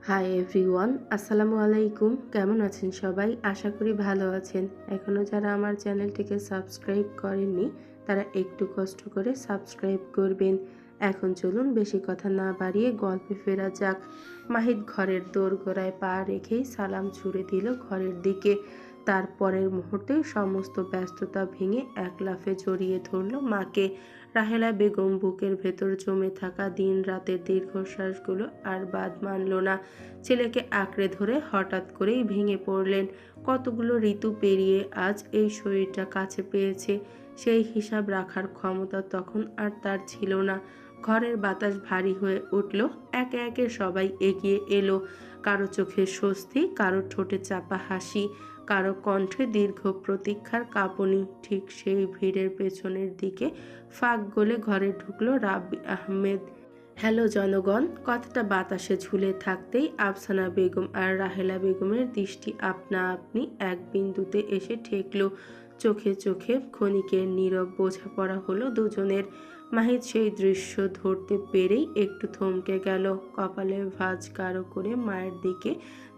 Hi everyone, আসসালামু আলাইকুম। কেমন আছেন সবাই? আশা করি ভালো আছেন। এখনও যারা আমার চ্যানেলটিকে সাবস্ক্রাইব করেননি তারা একটু কষ্ট করে সাবস্ক্রাইব করবেন। এখন চলুন বেশি কথা না বাড়িয়ে গল্পে ফেরা যাক। মাহিদ ঘরের দোরগোড়ায় পা রেখেই সালাম ছুড়ে দিল ঘরের দিকে। তারপরের মুহূর্তে সমস্ত ব্যস্ততা ভেঙে এক লাফে জড়িয়ে ধরল মাকে। রাহেলা বেগম বুকের ভেতর জমে থাকা দিন রাতের দীর্ঘশ্বাসগুলো আর বাদ মানল না। ছেলেকে আঁকড়ে ধরে হঠাৎ করেই ভেঙে পড়লেন। কতগুলো ঋতু পেরিয়ে আজ এই শরীরটা কাছে পেয়েছে, সেই হিসাব রাখার ক্ষমতা তখন আর তার ছিল না। ঘরের বাতাস ভারী হয়ে উঠল। একে একে সবাই এগিয়ে এলো। কারো চোখে স্বস্তি, কারো ঠোঁটে চাপা হাসি, কারো কণ্ঠে দীর্ঘ প্রতীক্ষার কাঁপুনি। ঠিক সেই ভিড়ের পেছনের দিকে ফাঁক গলে ঘরে ঢুকলো রাব্বি আহমেদ। হ্যালো জনগণ। কথাটা বাতাসে ঝুলে থাকতেই আফসানা বেগম আর রাহেলা বেগমের দৃষ্টি আপনা আপনি এক বিন্দুতে এসে ঠেকল। চোখে চোখে ক্ষণিকের নীরব বোঝাপড়া হলো দুজনের। মাহিদ সেই দৃশ্য ধরতে পেরেই একটু থমকে গেল। কপালে ভাঁজ গাঢ় করে মায়ের দিকে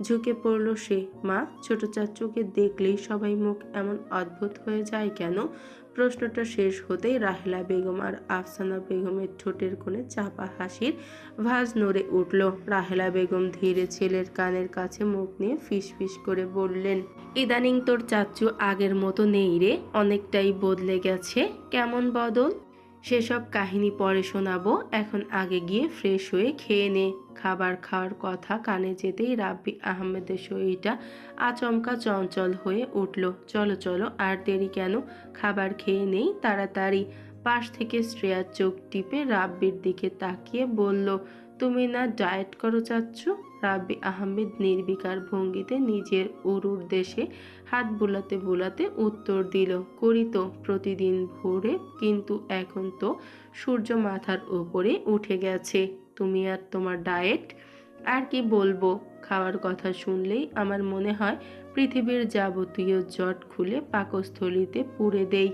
ঝুঁকে পড়ল সে। মা, ছোট চাচুকে দেখলেই সবাই মুখ এমন অদ্ভুত হয়ে যায় কেন? প্রশ্নটা শেষ হতেই রাহেলা বেগম আর আফসানা বেগমের ঠোঁটের কোণে চাপা হাসির ভাঁজ নড়ে উঠল। রাহেলা বেগম ধীরে ছেলের কানের কাছে মুখ নিয়ে ফিসফিস করে বললেন, ইদানিং তোর চাচ্চু আগের মতো নেই রে, অনেকটাই বদলে গেছে। কেমন বদল? সেসব কাহিনী পরে শোনাবো, এখন আগে গিয়ে ফ্রেশ হয়ে খেয়ে নে। খাবার খাওয়ার কথা কানে যেতেই রাব্বি আহমেদের শরীরটা আচমকা চঞ্চল হয়ে উঠল। চলো চলো, আর দেরি কেন, খাবার খেয়ে নেই তাড়াতাড়ি। পাশ থেকে শ্রেয়ার চোখ টিপে রাব্বির দিকে তাকিয়ে বলল, তুমি না ডায়েট করো চাচ্ছু? রাব্বি আহমেদ নির্বিকার ভঙ্গিতে নিজের উরুর দেশে হাত বুলাতে বুলাতে উত্তর দিল, করি তো প্রতিদিন ভোরে, কিন্তু এখন তো সূর্য মাথার উপরে উঠে গেছে। তুমি আর তোমার ডায়েট! আর কি বলবো, খাওয়ার কথা শুনলেই আমার মনে হয় পৃথিবীর যাবতীয় জট খুলে পাকস্থলীতে পুড়ে দেই।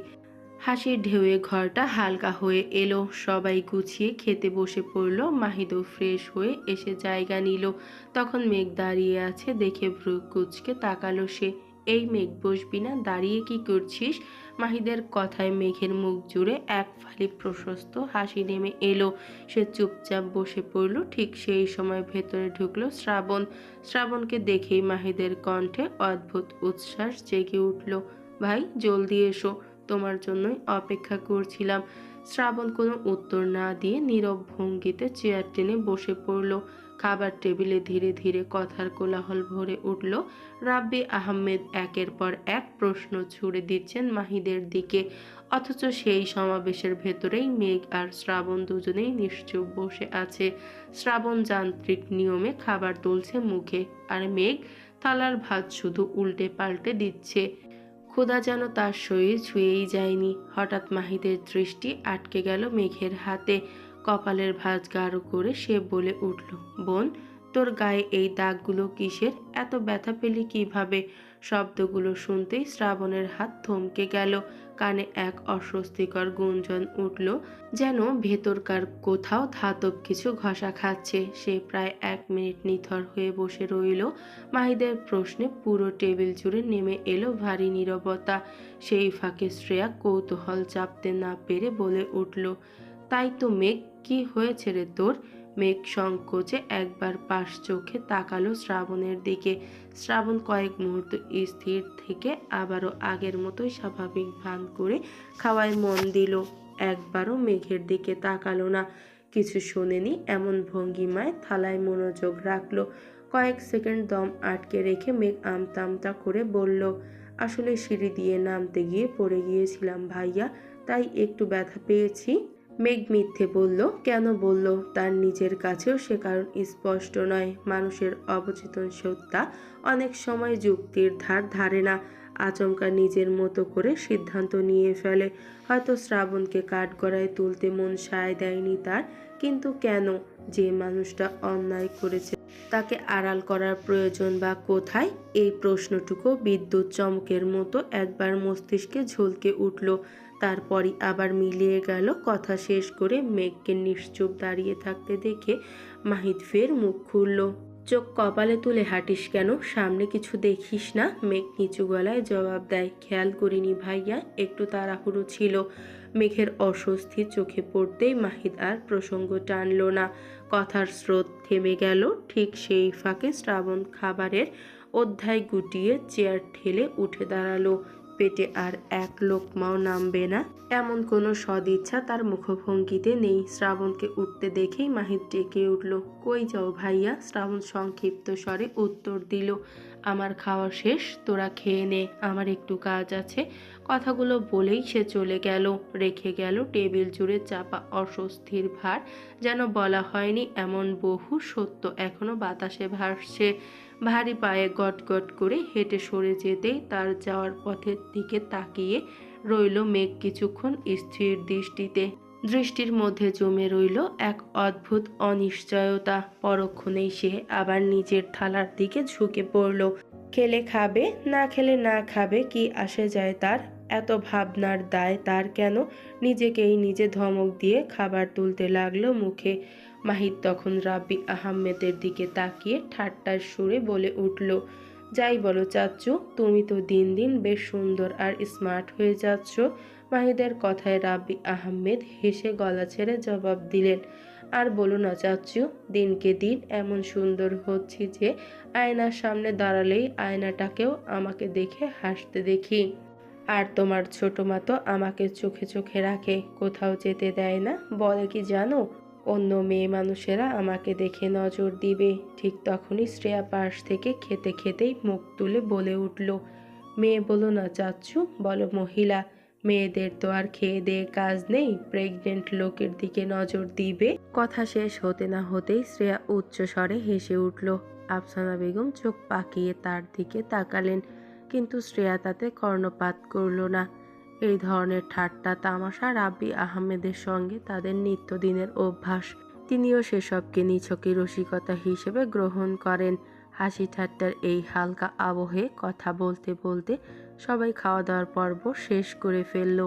হাসির ঢেউয়ে ঘরটা হালকা হয়ে এলো। সবাই গুছিয়ে খেতে বসে পড়ল। মাহিদও ফ্রেশ হয়ে এসে জায়গা নিল। তখন মেঘ দাঁড়িয়ে আছে দেখে ভ্রু কুঁচকে তাকালো সে। এই মেঘ, বসবি না? দাঁড়িয়ে কি করছিস? মাহিদের কথায় মেঘের মুখ জুড়ে এক ফালি প্রশস্ত হাসি নেমে এলো। সে চুপচাপ বসে পড়ল। ঠিক সেই সময় ভেতরে ঢুকলো শ্রাবণ। শ্রাবণকে দেখেই মাহিদের কণ্ঠে অদ্ভুত উচ্ছ্বাস জেগে উঠল। ভাই, জলদি এসো, তোমার জন্যই অপেক্ষা করছিলাম। শ্রাবণ কোনো উত্তর না দিয়ে নীরব ভঙ্গিতে চেয়ার টেনে বসে পড়ল। খাবার টেবিলে ধীরে ধীরে কথার কোলাহল ভরে উঠল। রাব্বি আহমেদ একের পর এক প্রশ্ন ছুড়ে দিচ্ছেন মাহিদের দিকে, অথচ সেই সমাবেশের ভেতরেই মেঘ আর শ্রাবণ দুজনেই নিশ্চুপ বসে আছে। শ্রাবণ যান্ত্রিক নিয়মে খাবার তুলছে মুখে, আর মেঘ থালার ভাত শুধু উল্টে পাল্টে দিচ্ছে। ক্ষুধা যেন তার শরীর ছুঁয়েই যায়নি। হঠাৎ মাহিদের দৃষ্টি আটকে গেল মেঘের হাতে। কপালের ভাঁজ গাঢ় করে সে বলে উঠল, বোন, তোর গায়ে এই দাগগুলো কিসের? এত ব্যথা পেলি কিভাবে? শব্দগুলো শুনতেই শ্রাবণের হাত থমকে গেল। কানে এক অস্বস্তিকর গুঞ্জন উঠল, যেন ভেতরকার কোথাও ধাতব কিছু ঘষা খাচ্ছে। সে প্রায় 1 মিনিট নিথর হয়ে বসে রইল। মাহিদের প্রশ্নে পুরো টেবিল জুড়ে নেমে এলো ভারী নীরবতা। সেই ফাঁকে শ্রেয়া কৌতূহল চাপতে না পেরে বলে উঠল, তাই তো মেঘ, কি হয়েছে রে তোর? মেঘ সংকোচে একবার পাশ চোখে তাকালো শ্রাবণের দিকে। শ্রাবণ কয়েক মুহূর্ত স্থির থেকে আবারও আগের মতোই স্বাভাবিক ভান করে খাওয়ায় মন দিল। একবারও মেঘের দিকে তাকালো না। কিছু শোনেনি এমন ভঙ্গিমায় থালায় মনোযোগ রাখলো। কয়েক সেকেন্ড দম আটকে রেখে মেঘ আমতা আমতা করে বলল, আসলে সিঁড়ি দিয়ে নামতে গিয়ে পড়ে গিয়েছিলাম ভাইয়া, তাই একটু ব্যথা পেয়েছি। মেঘ মিথ্যে বলল। কেন বলল তার নিজের কাছেও সে কারণ স্পষ্ট নয়। মানুষের অবচেতন সত্তা অনেক সময় যুক্তির ধার ধারে না, আচমকা নিজের মতো করে সিদ্ধান্ত নিয়ে ফেলে। হয়তো শ্রাবণকে কাঠগড়ায় তুলতে মন সায় দেয়নি তার, কিন্তু কেন? যে মানুষটা অন্যায় করেছে তাকে আড়াল করার প্রয়োজন বা কোথায়? এই প্রশ্নটুকু বিদ্যুৎ চমকের মতো একবার মস্তিষ্কে ঝলকে উঠল, তারপরই আবার মিলিয়ে গেল। কথা শেষ করে মেঘকে নিশ্চুপ দাঁড়িয়ে থাকতে দেখে মাহিদ ফের মুখ খুলল। চোখ কপালে তুলে হাঁটিস কেন? সামনে কিছু দেখিস না? মেঘ নিচু গলায় জবাব দেয়, খেয়াল করিনি ভাইয়া, একটু তাড়াহুড়ো ছিল। মেঘের অস্বস্তি চোখে পড়তেই মাহিদ আর প্রসঙ্গ টানল না। কথার স্রোত থেমে গেল। ঠিক সেই ফাঁকে শ্রাবণ খাবারের অধ্যায় গুটিয়ে চেয়ার ঠেলে উঠে দাঁড়ালো। পেটে আর এক লোকমাও নামবে না এমন কোনো সদিচ্ছা তার মুখভঙ্গিতে নেই। শ্রাবণকে উঠতে দেখেই মাহিদ ডেকে উঠল, কই যাও ভাইয়া? শ্রাবণ সংক্ষিপ্ত স্বরে উত্তর দিল, আমার খাওয়া শেষ, তোরা খেয়ে নে, আমার একটু কাজ আছে। কথাগুলো বলেই সে চলে গেল, রেখে গেল টেবিল জুড়ে চাপা অস্বস্তির ভার। যেন বলা হয়নি এমন বহু সত্য এখনো বাতাসে ভাসছে। ভারী পায়ে গট গট করে হেঁটে সরে যেতেই তার যাওয়ার পথের দিকে তাকিয়ে রইল মেঘ কিছুক্ষণ স্থির দৃষ্টিতে। দৃষ্টির মধ্যে জমে রইল এক অদ্ভুত অনিশ্চয়তা। পরক্ষণেই সে আবার নিজের থালার দিকে ঝুঁকে পড়ল। খেলে খাবে, না খেলে না খাবে, কি আসে যায় তার? এত ভাবনার দায় তার কেন? নিজেকেই নিজে ধমক দিয়ে খাবার তুলতে লাগলো মুখে। মাহিদ তখন রাব্বি আহমেদের দিকে তাকিয়ে ঠাট্টার সুরে বলে উঠল, যাই বলো চাচ্চু, তুমি তো দিন দিন বেশ সুন্দর আর স্মার্ট হয়ে যাচ্ছ। মাহিদের কথায় রাব্বি আহমেদ হেসে গলা ছেড়ে জবাব দিলেন, আর বলো না চাচ্চু, দিনকে দিন এমন সুন্দর হচ্ছি যে আয়নার সামনে দাঁড়ালেই আয়নাটাকেও আমাকে দেখে হাসতে দেখি। আর তোমার ছোট মা তো আমাকে চোখে চোখে রাখে, কোথাও যেতে দেয় না। বলে কি জানো, অন্য মেয়ে মানুষেরা আমাকে দেখে নজর দিবে। ঠিক তখনই শ্রেয়া পাশ থেকে খেতে খেতেই মুখ তুলে বলে উঠল, মেয়ে বলো না চাচ্ছু, বলো মহিলা। মেয়েদের তো আর খেয়ে দেয়ে কাজ নেই, প্রেগনেন্ট লোকের দিকে নজর দিবে। কথা শেষ হতে না হতেই শ্রেয়া উচ্চ স্বরে হেসে উঠল। আফসানা বেগম চোখ পাকিয়ে তার দিকে তাকালেন, কিন্তু শ্রেয়া তাতে কর্ণপাত করল না। এই ধরনের ঠাট্টা তামাশা রাব্বি আহমেদের সঙ্গে তাদের নিত্যদিনের অভ্যাস। তিনিও সেসবকে নিছকই রসিকতা হিসেবে গ্রহণ করেন। হাসি ঠাট্টার এই হালকা আবহে কথা বলতে বলতে সবাই খাওয়া দাওয়ার পর্ব শেষ করে ফেলল।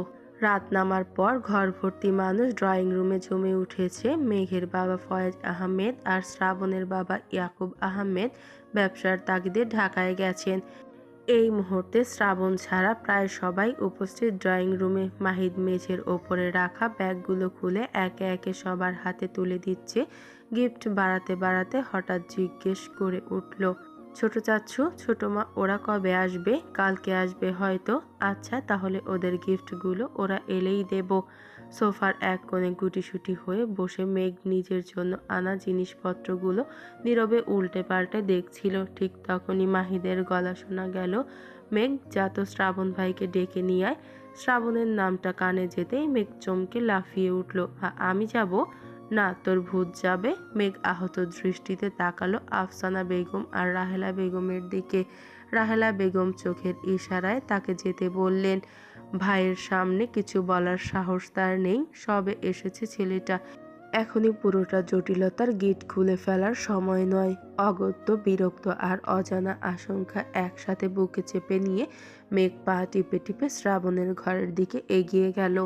রাত নামার পর ঘর ভর্তি মানুষ ড্রয়িং রুমে জমে উঠেছে। মেঘের বাবা ফয়েজ আহমেদ আর শ্রাবণের বাবা ইয়াকুব আহমেদ ব্যবসার তাগিদে ঢাকায় গেছেন। এই মুহূর্তে শ্রাবণ ছাড়া প্রায় সবাই উপস্থিত ড্রয়িং রুমে। মাহিদ মেঝের ওপরে রাখা ব্যাগগুলো খুলে একে একে সবার হাতে তুলে দিচ্ছে। গিফট বাড়াতে বাড়াতে হঠাৎ জিজ্ঞেস করে উঠল, ছোট চাচ্ছু, ছোট মা ওরা কবে আসবে? কালকে আসবে হয়তো। আচ্ছা, তাহলে ওদের গিফটগুলো ওরা এলেই দেব। সোফার এক কোণে গুটিসুটি হয়ে বসে মেঘ নিজের জন্য আনা জিনিসপত্রগুলো নীরবে উল্টে পাল্টে দেখছিল। ঠিক তখনই মাহিদের গলা শোনা গেল, মেঘ, যা তো শ্রাবণ ভাইকে ডেকে নিয়ে আয়। শ্রাবণের নামটা কানে যেতেই মেঘ চমকে লাফিয়ে উঠল, আমি যাব? না, তোর ভূত যাবে। মেঘ আহত দৃষ্টিতে তাকালো আফসানা বেগম আর রাহেলা বেগমের দিকে। রাহেলা বেগম চোখের ইশারায় তাকে যেতে বললেন। ভাইয়ের সামনে কিছু বলার সাহস তার নেই। সবে এসেছে ছেলেটা, এখনই পুরোটা জটিলতার গিট খুলে ফেলার সময় নয়। অগত্য, বিরক্ত আর অজানা আশঙ্কা একসাথে বুকে চেপে নিয়ে মেঘ পা টিপে টিপে শ্রাবণের ঘরের দিকে এগিয়ে গেল।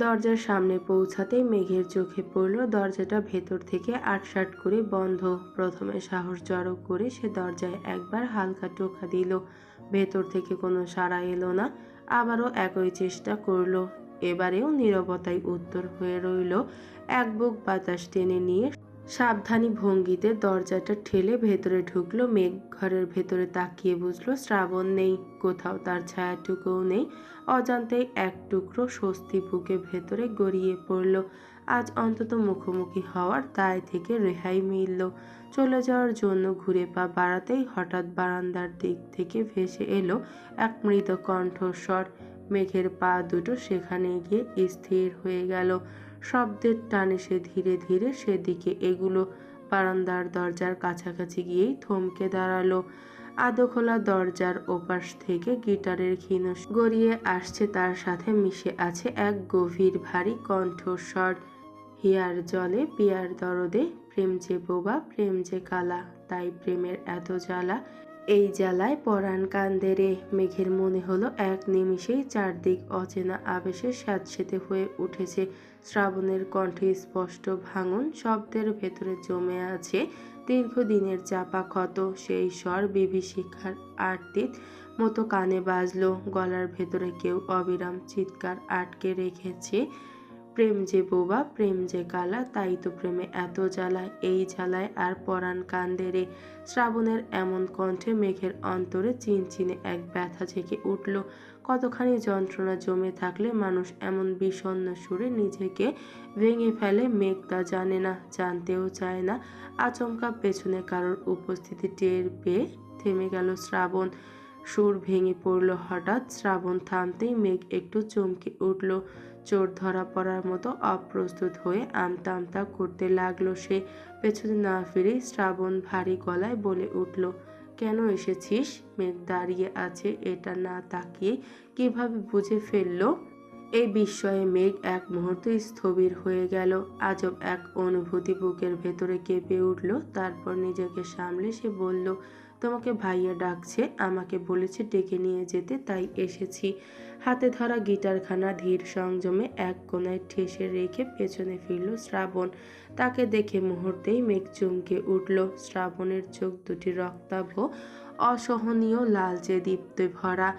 দরজার সামনে পৌঁছাতেই মেঘের চোখে পড়ল দরজাটা ভেতর থেকে আটসাট করে বন্ধ। প্রথমে সাহস জড়ো করে সে দরজায় একবার হালকা টোকা দিল। ভেতর থেকে কোনো সাড়া এলো না। আবারও একই চেষ্টা করল। এবারেও নীরবতাই উত্তর হয়ে রইল। এক বুক বাতাস টেনে নিয়ে সাবধানী ভঙ্গিতে দরজাটা ঠেলে ভেতরে ঢুকলো মেঘ। ঘরের ভেতরে তাকিয়ে বুঝলো শ্রাবণ নেই, কোথাও তার ছায়াটুকুও নেই। অজান্তেই এক টুকরো স্বস্তি বুকে ভেতরে গড়িয়ে পড়ল। আজ অন্তত মুখোমুখি হওয়ার দায় থেকে রেহাই মিলল। চলে যাওয়ার জন্য ঘুরে পা বাড়াতেই হঠাৎ বারান্দার দিক থেকে ভেসে এলো এক মৃত কণ্ঠস্বর। মেঘের পা দুটো সেখানে গিয়ে স্থির হয়ে গেল। শব্দের টানে সে ধীরে ধীরে সেদিকে এগুলো। বারান্দার দরজার কাছাকাছি গিয়েই থমকে দাঁড়ালো। আধো খোলা দরজার ওপাশ থেকে গিটারের ক্ষীণ গড়িয়ে আসছে, তার সাথে মিশে আছে এক গভীর ভারী কণ্ঠস্বর। হিয়ার জলে পিয়ার দরদে, প্রেম যে বোবা, প্রেম যে কালা, তাই প্রেমের এত জ্বালা, এই জ্বালায় পরাণ কান্দে রে। মেঘের মনে হলো এক নিমিষেই চারদিক অচেনা আবেশে স্যাঁতসেঁতে হয়ে উঠেছে। শ্রাবণের কণ্ঠে স্পষ্ট ভাঙন, শব্দের ভেতরে জমে আছে দীর্ঘদিনের চাপা ক্ষত, সেই স্বর বিভীষিকার আরতির মতো কানে বাজলো। গলার ভেতরে কেউ অবিরাম চিৎকার আটকে রেখেছে, প্রেম যে বোবা, প্রেম যে কালা, তাই তো প্রেমে এত জ্বালা, এই জ্বালায় আর পরাণ কান্দে রে। শ্রাবণের এমন কণ্ঠে মেঘের অন্তরে চিনচিনে এক ব্যথা জেগে উঠল। কতখানি যন্ত্রণা জমে থাকলে মানুষ এমন বিষণ্ণ সুরে নিজেকে ভেঙে ফেলে মেঘ তা জানে না, জানতেও চায় না। আচমকা পেছনে কারোর উপস্থিতি টের পেয়ে থেমে গেল শ্রাবণ। সুর ভেঙে পড়ল হঠাৎ। শ্রাবণ থামতেই মেঘ একটু চমকে উঠল। চোর ধরা পড়ার মতো অপ্রস্তুত হয়ে আমতা আমতা করতে লাগলো সে। পেছনে না ফিরে শ্রাবণ ভারী গলায় বলে উঠল, কেন এসেছিস? মেঘ দাঁড়িয়ে আছে, এটা না তাকিয়ে কিভাবে বুঝে ফেললো এই বিস্ময়ে মেঘ এক মুহূর্তে স্থবির হয়ে গেল। আজব এক অনুভূতি বুকের ভেতরে কেঁপে উঠল। তারপর নিজেকে সামলে সে বলল, তোমাকে ভাইয়া ডাকছে, আমাকে বলেছে ডেকে নিয়ে যেতে, তাই এসেছি। হাতে ধরা গিটারখানা ধীর সংযমে এক কোণায় ঠেসে রেখে পেছনে ফিরল শ্রাবণ। তাকে দেখে মুহূর্তেই মেঘ চমকে উঠল। শ্রাবণের চোখ দুটি রক্তাভ, অসহনীয় লালচে দীপ্তে ভরা।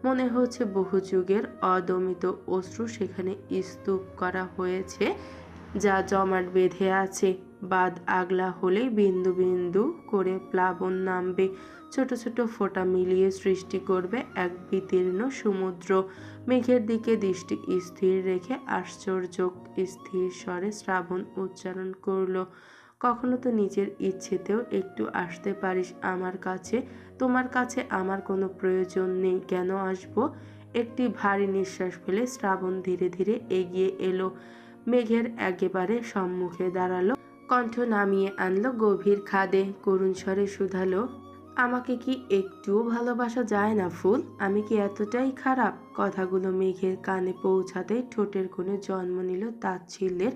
মনে হচ্ছে বহু যুগের অদমিত অশ্রু সেখানে স্তূপ করা হয়েছে, যা জমাট বেঁধে আছে। বাঁধ আগলা হলেই বিন্দু বিন্দু করে প্লাবন নামবে, ছোট ছোট ফোঁটা মিলিয়ে সৃষ্টি করবে এক বিতীর্ণ সমুদ্র। মেঘের দিকে দৃষ্টি স্থির রেখে আশ্চর্য স্থির স্বরে শ্রাবণ উচ্চারণ করল, কখনো তো নিজের ইচ্ছেতেও একটু আসতে পারিস আমার কাছে। তোমার কাছে আমার কোনো প্রয়োজন নেই, কেন আসবো? একটি ভারী নিঃশ্বাস ফেলে শ্রাবণ ধীরে ধীরে এগিয়ে এলো, মেঘের একেবারে সম্মুখে দাঁড়ালো, কণ্ঠ নামিয়ে আনলো গভীর খাদে, করুণ স্বরে শুধালো, আমাকে কি একটুও ভালোবাসা যায় না ফুল? আমি কি এতটাই খারাপ? কথাগুলো মেঘের কানে পৌঁছাতেই ঠোঁটের কোণে জন্ম নিল তাচ্ছিল্যের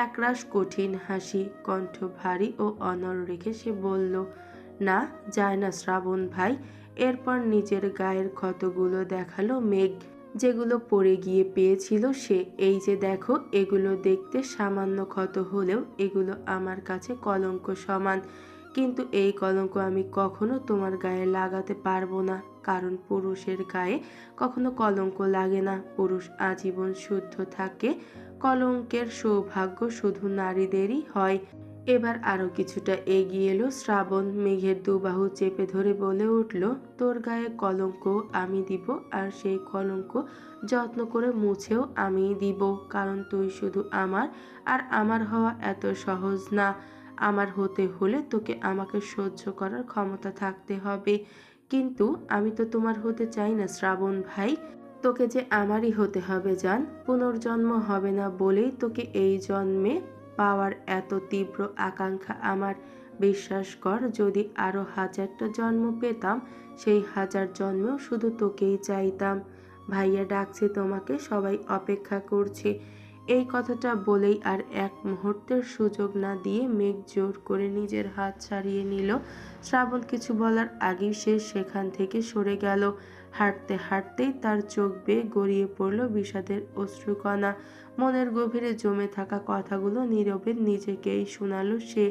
একরাশ কঠিন হাসি। কণ্ঠ ভারী ও অনড় রেখে সে বলল, না, যায় না শ্রাবণ ভাই। এরপর নিজের গায়ের ক্ষতগুলো দেখালো মেঘ, যেগুলো পড়ে গিয়ে পেয়েছিল সে। এই যে দেখো, এগুলো দেখতে সামান্য ক্ষত হলেও এগুলো আমার কাছে কলঙ্ক সমান। কিন্তু এই কলঙ্ক আমি কখনো তোমার গায়ে লাগাতে পারবো না, কারণ পুরুষের গায়ে কখনো কলঙ্ক লাগে না। পুরুষ আজীবন শুদ্ধ থাকে, কলঙ্কের সৌভাগ্য শুধু নারীদেরই হয়। এবার আরো কিছুটা এগিয়ে এলো শ্রাবণ, মেঘের দুবাহু চেপে ধরে বলে উঠল, তোর গায়ে কলঙ্ক আমি দিব, আর সেই কলঙ্ক যত্ন করে মুছেও আমি দিব, কারণ তুই শুধু আমার, আর আমার হওয়া এত সহজ না। আমার হতে হলে তোকে আমাকে সহ্য করার ক্ষমতা থাকতে হবে। কিন্তু আমি তো তোমার হতে চাই না শ্রাবণ ভাই, তোকে যে আমারই হতে হবে জান। পুনর্জন্ম হবে না বলেই তোকে এই জন্মে পাওয়ার এত তীব্র আকাঙ্ক্ষা আমার। বিশ্বাস কর, যদি আরো 1000টা জন্ম পেতাম, সেই 1000 জন্মেও শুধু তোকেই চাইতাম। ভাইয়া ডাকছে তোমাকে, সবাই অপেক্ষা করছে। এই কথাটা বলেই আর এক মুহূর্তের সুযোগ না দিয়ে মেঘ জোর করে নিজের হাত ছাড়িয়ে নিল। শ্রাবণ কিছু বলার আগেই সে সেখান থেকে সরে গেল। হাঁটতে হাঁটতেই তার চোখ বেয়ে গড়িয়ে পড়ল বিষাদের অশ্রুকণা। মনের গভীরে জমে থাকা কথাগুলো নীরবে নিজেকেই শোনালো সে।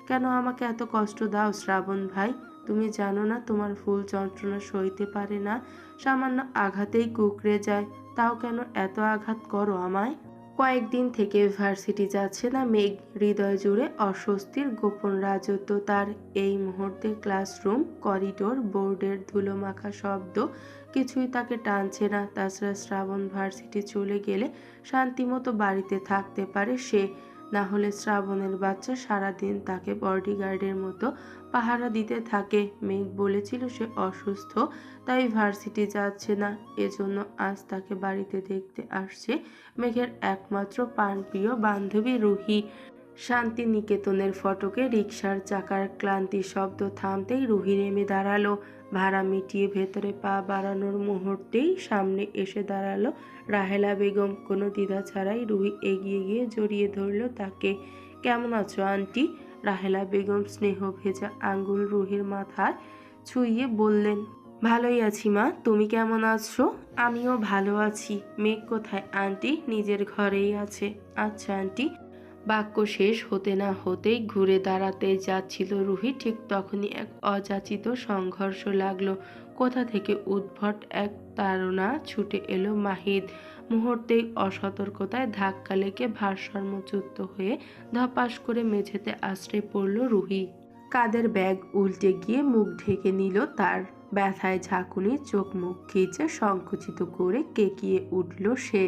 কেন আমাকে এত কষ্ট দাও শ্রাবণ ভাই? তুমি জানো না তোমার ফুল যন্ত্রণা সইতে পারে না, সামান্য আঘাতেই কুঁকড়ে যায়, তাও কেন এত আঘাত করো আমায়? কয়েকদিন থেকে ভার্সিটি যাচ্ছে না মেঘ, হৃদয় জুড়ে অস্বস্তির গোপন রাজত্ব তার। এই মুহূর্তে ক্লাসরুম, করিডোর, বোর্ডের ধুলোমাখা শব্দ কিছুই তাকে টানছে না। তাছাড়া শ্রাবণ ভার্সিটি চলে গেলে শান্তিমতো বাড়িতে থাকতে পারে সে, না হলে শ্রাবণের বাচ্চা সারাদিন তাকে বডিগার্ডের মতো পাহারা দিতে থাকে। মেঘ বলেছিল সে অসুস্থ, তাই ভার্সিটি যাচ্ছে না, এজন্য আজ তাকে বাড়িতে দেখতে আসছে মেঘের একমাত্র প্রাণপ্রিয় বান্ধবী রুহি। শান্তিনিকেতনের ফটকে রিকশার চাকার ক্লান্তি শব্দ থামতেই রুহি নেমে দাঁড়ালো। ভাড়া মিটিয়ে ভেতরে পা বাড়ানোর মুহূর্তেই সামনে এসে দাঁড়ালো রাহেলা বেগম। কোনো দ্বিধা ছাড়াই রুহি এগিয়ে গিয়ে জড়িয়ে ধরল তাকে। কেমন আছো আন্টি? রাহেলা বেগম স্নেহ ভেজা আঙ্গুল রুহির মাথায় ছুঁয়ে বললেন, ভালোই আছি মা, তুমি কেমন আছো? আমিও ভালো আছি। মেঘ কোথায় আন্টি? নিজের ঘরেই আছে। আচ্ছা আন্টি। বাক্য শেষ হতে না হতেই ঘুরে দাঁড়াতে যাচ্ছিল রুহি, ঠিক তখনই এক অযাচিত সংঘর্ষ লাগলো। কোথা থেকে উদ্ভট এক তাড়না ছুটে এলো মাহিদ। মুহূর্তেই অসতর্কতায় ধাক্কা লেগে ভারসাম্যচ্যুত হয়ে ধপাস করে মেঝেতে আছড়ে পড়ল রুহি। কাঁধের ব্যাগ উল্টে গিয়ে মুখ ঢেকে নিল তার। ব্যথায় ঝাঁকুনি, চোখ মুখ খিচে সংকুচিত করে কেকিয়ে উঠল সে।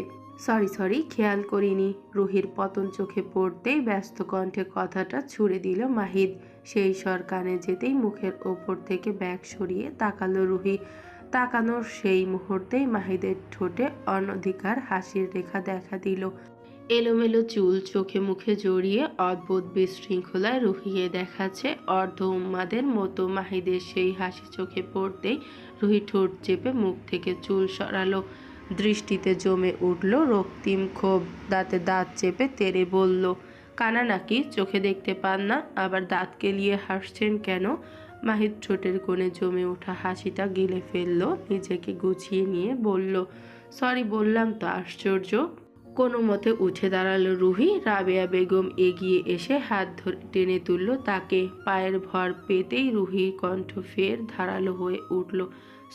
সরি, খেয়াল করিনি। রুহির পতন চোখে পড়তেই ব্যস্ত কণ্ঠে কথাটা ছুড়ে দিল মাহিদ। সেই স্বর কানে যেতেই মুখের ওপর থেকে ব্যাগ সরিয়ে তাকালো রুহি। তাকানোর সেই মুহূর্তেই মাহিদের ঠোঁটে অনধিকার হাসির রেখা দেখা দিল। এলোমেলো চুল চোখে মুখে জড়িয়ে অদ্ভুত বিশৃঙ্খলায় রুহিয়ে দেখাচ্ছে অর্ধ উন্মাদের মতো। মাহিদের সেই হাসি চোখে পড়তেই রুহি ঠোঁট চেপে মুখ থেকে চুল সরালো। দৃষ্টিতে জমে উঠল রক্তিম ক্ষোভ। দাঁতে দাঁত চেপে তেড়ে বলল, কানা নাকি, চোখে দেখতে পান না? আবার দাঁত কেলিয়ে হাসছেন কেন? মাহিদ ঠোঁটের কোণে জমে ওঠা হাসিটা গিলে ফেলল, নিজেকে গুছিয়ে নিয়ে বলল, সরি বললাম তো। আশ্চর্য। কোনো মতে উঠে দাঁড়ালো রুহি। রাবেয়া বেগম এগিয়ে এসে হাত ধরে টেনে তুলল তাকে। পায়ের ভর পেতেই রুহির কণ্ঠ ফের ধারালো হয়ে উঠল,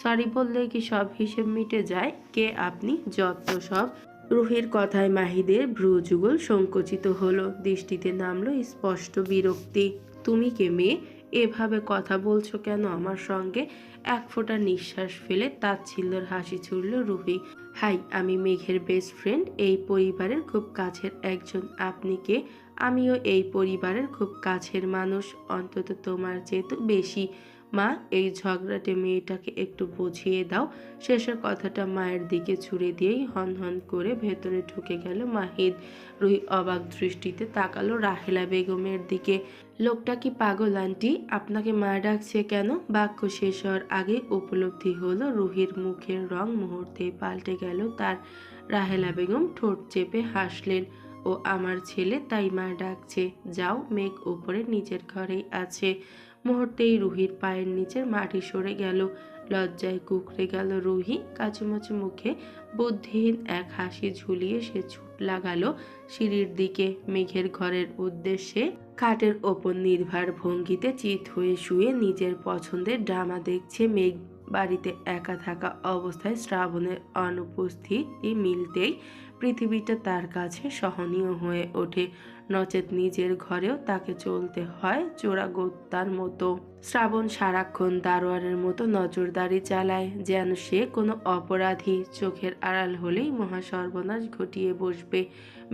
সরি বললে কি সব হিসেব মিটে যায়? কে আপনি? যত সব। রুহির কথায় মাহিদের ভ্রুযুগল সংকুচিত হলো। দৃষ্টিতে নামলো স্পষ্ট বিরক্তি। তুমি কে মেয়ে? এভাবে কথা বলছো কেন আমার সঙ্গে? এক ফোঁটা নিঃশ্বাস ফেলে তাচ্ছিল্যের হাসি ছুড়ল রুহি। হাই, আমি মেঘের বেস্ট ফ্রেন্ড, এই পরিবারের খুব কাছের একজন। আপনি কে? আমিও এই পরিবারের খুব কাছের মানুষ, অন্তত তোমার চেয়ে তো বেশি। মা, এই ঝগড়াটে মেয়েটাকে একটু বুঝিয়ে দাও। শেষের কথাটা মায়ের দিকে ছুড়ে দিয়েই হনহন করে ভেতরে ঢুকে গেল মাহিদ। রুহি অবাক দৃষ্টিতে তাকালো রাহেলা বেগমের দিকে। লোকটা কি পাগল আন্টি? আপনাকে মা ডাকছে কেন? বাক্য শেষ হওয়ার আগে উপলব্ধি হলো রুহির মুখের রং মুহূর্তেই পাল্টে গেল তার। রাহেলা বেগম ঠোঁট চেপে হাসলেন। ও আমার ছেলে, তাই মা ডাকছে। যাও, মেঘ উপরে নিজের ঘরেই আছে। মুহূর্তেই রুহির পায়ের নিচের মাটি সরে গেল। লজ্জায় কুঁকড়ে গেল রুহি। কাচুমাচু মুখে বুদ্ধিহীন এক হাসি ঝুলিয়ে সে ছুট লাগালো সিঁড়ির দিকে, মেঘের ঘরের উদ্দেশ্যে। খাটের ওপর নির্ভার ভঙ্গিতে চিত হয়ে শুয়ে নিজের পছন্দের ড্রামা দেখছে মেঘ। বাড়িতে একা থাকা অবস্থায় শ্রাবণের অনুপস্থিতি মিলতেই পৃথিবীটা তার কাছে সহনীয় হয়ে ওঠে। নচেত নিজের ঘরেও তাকে চলতে হয় চোরাগোত্তার মতো। শ্রাবণ সারাক্ষণ দারোয়ানের মতো নজরদারি চালায়, যেন সে কোনো অপরাধী। চোখের আড়াল হলেই মহা সর্বনাশ ঘটিয়ে বসবে।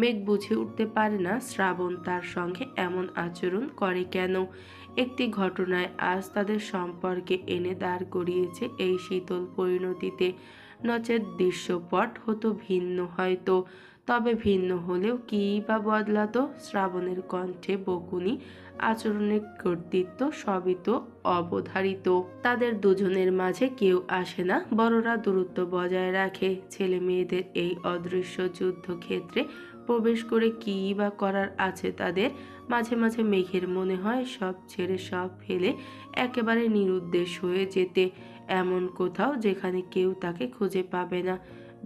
মেঘ বুঝে উঠতে পারে না শ্রাবণ তার সঙ্গে এমন আচরণ করে কেন। একটি ঘটনায় আজ তাদের সম্পর্কে এনে দাঁড় করিয়েছে এই শীতল পরিণতিতে। নচেত দৃশ্যপট হতো ভিন্ন হয়তো। তবে ভিন্ন হলেও কী বা বদলাতো? শ্রাবণের কণ্ঠে বকুনি, আচরণের কর্তৃত্ব সবই তো অবধারিত। তাদের দুজনের মাঝে কেউ আসে না, বড়রা দূরত্ব বজায় রাখে। ছেলে মেয়েদের এই অদৃশ্য যুদ্ধক্ষেত্রে প্রবেশ করে কী বা করার আছে তাদের? মাঝে মাঝে মেঘের মনে হয় সব ছেড়ে সব ফেলে একেবারে নিরুদ্দেশ হয়ে যেতে, এমন কোথাও যেখানে কেউ তাকে খুঁজে পাবে না,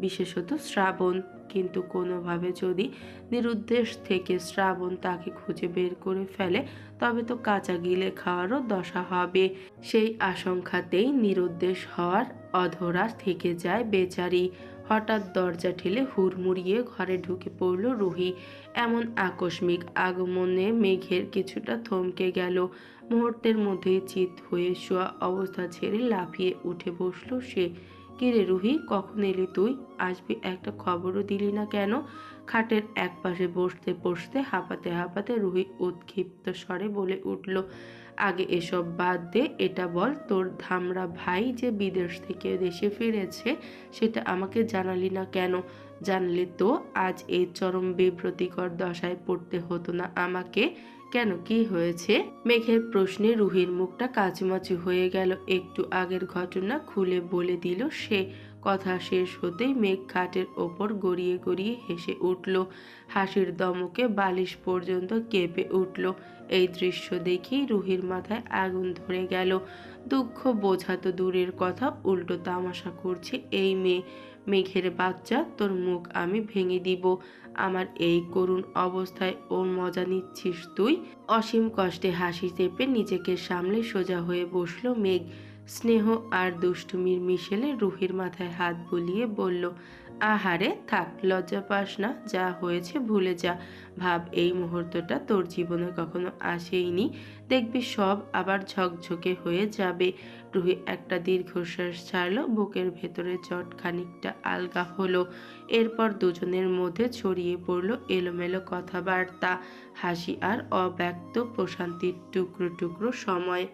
বিশেষত শ্রাবণ। কিন্তু কোনোভাবে যদি নিরুদ্দেশ থেকে শ্রাবণ তাকে খুঁজে বের করে ফেলে, তবে তো কাঁচা গিলে খাওয়ারও দশা হবে। সেই আশঙ্কাতেই নিরুদ্দেশ হওয়ার অধরা থেকে যায় বেচারি। হঠাৎ দরজা ঠেলে হুড়মুড়িয়ে ঘরে ঢুকে পড়ল রুহি। এমন আকস্মিক আগমনে মেঘের কিছুটা থমকে গেল। মুহূর্তের মধ্যেই চিত হয়ে শোয়া অবস্থা ছেড়ে লাফিয়ে উঠে বসল সে। কিরে রুহি, কখন এলি তুই? আসবি একটা খবরও দিলি না কেন? খাটের এক পাশে বসতে বসতে হাঁপাতে হাঁপাতে রুহি উৎক্ষিপ্ত স্বরে বলে উঠল, আগে এসব বাদ দে, এটা বল, তোর ধামরা ভাই যে বিদেশ থেকে দেশে ফিরেছে সেটা আমাকে জানালি না কেন? জানলে তো আজ এই চরম বিব্রতিকর দশায় পড়তে হতো না আমাকে। কেন, কি হয়েছে? মেঘের প্রশ্নে রুহির মুখটা কাচুমাচু হয়ে গেল। একটু আগের ঘটনা খুলে বলে দিল সে। কথা শেষ হতেই মেঘ খাটের ওপর গড়িয়ে গড়িয়ে হেসে উঠল। হাসির দমকে বালিশ পর্যন্ত কেঁপে উঠল। এই দৃশ্য দেখেই রুহির মাথায় আগুন ধরে গেল। দুঃখ বোঝা তো দূরের কথা, উল্টো তামাশা করছে এই মেয়ে। মেঘের বাচ্চা, তোর মুখ আমি ভেঙে দিব। আমার এই করুণ অবস্থায় ওর মজা নিচ্ছিস তুই? অসীম কষ্টে হাসি চেপে নিজেকে সামলে সোজা হয়ে বসলো মেঘ। স্নেহ আর দুষ্টুমির মিশেলে রুহির মাথায় হাত বুলিয়ে বলল, আহারে থাক, লজ্জা পাস না, যা হয়েছে ভুলে যা। ভাব এই মুহূর্তটা তোর জীবনে কখনো আসেইনি, দেখবি সব আবার ঝকঝকে হয়ে যাবে। রুহি একটা দীর্ঘশ্বাস ছাড়ল, বুকের ভেতরে চট খানিকটা আলগা হলো। এরপর দুজনের মধ্যে ছড়িয়ে পড়ল এলোমেলো কথাবার্তা, হাসি আর অব্যক্ত প্রশান্তির টুকরো টুকরো সময়।